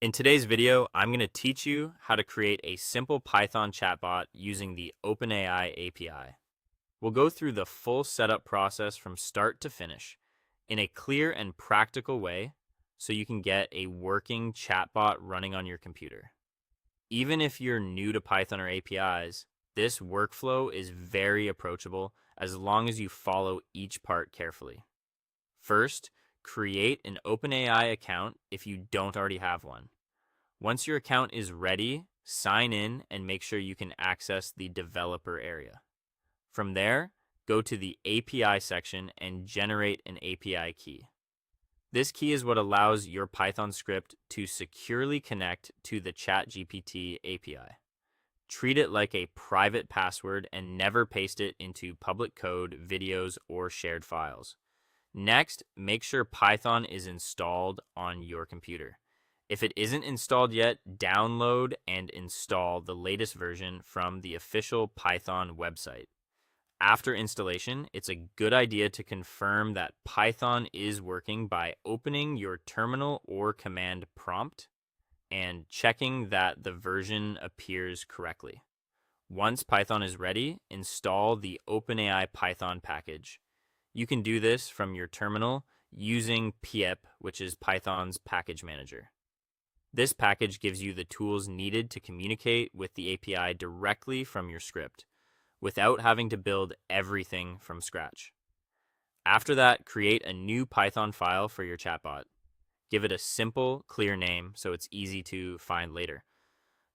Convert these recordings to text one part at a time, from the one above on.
In today's video, I'm going to teach you how to create a simple Python chatbot using the OpenAI API. We'll go through the full setup process from start to finish in a clear and practical way so you can get a working chatbot running on your computer. Even if you're new to Python or APIs, this workflow is very approachable as long as you follow each part carefully. First, create an OpenAI account if you don't already have one. Once your account is ready, sign in and make sure you can access the developer area. From there, go to the API section and generate an API key. This key is what allows your Python script to securely connect to the ChatGPT API. Treat it like a private password and never paste it into public code, videos, or shared files. Next, make sure Python is installed on your computer. If it isn't installed yet, download and install the latest version from the official Python website. After installation, it's a good idea to confirm that Python is working by opening your terminal or command prompt and checking that the version appears correctly. Once Python is ready, install the OpenAI Python package. You can do this from your terminal using pip, which is Python's package manager. This package gives you the tools needed to communicate with the API directly from your script, without having to build everything from scratch. After that, create a new Python file for your chatbot. Give it a simple, clear name so it's easy to find later.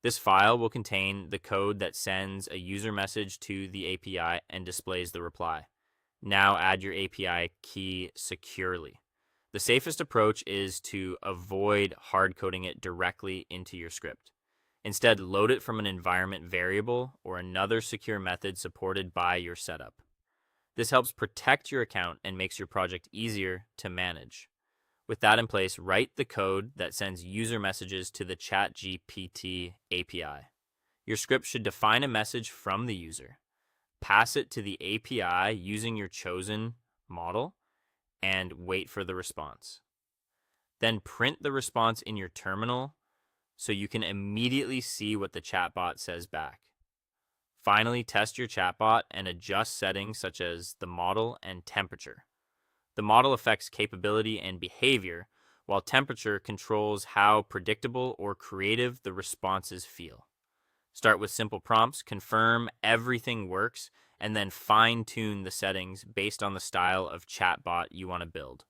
This file will contain the code that sends a user message to the API and displays the reply. Now add your API key securely. The safest approach is to avoid hard coding it directly into your script. Instead, load it from an environment variable or another secure method supported by your setup. This helps protect your account and makes your project easier to manage. With that in place, write the code that sends user messages to the ChatGPT API. Your script should define a message from the user, pass it to the API using your chosen model, and wait for the response. Then print the response in your terminal so you can immediately see what the chatbot says back. Finally, test your chatbot and adjust settings such as the model and temperature. The model affects capability and behavior, while temperature controls how predictable or creative the responses feel. Start with simple prompts, confirm everything works, and then fine-tune the settings based on the style of chatbot you want to build.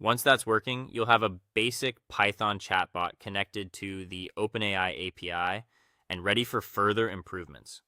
Once that's working, you'll have a basic Python chatbot connected to the OpenAI API and ready for further improvements.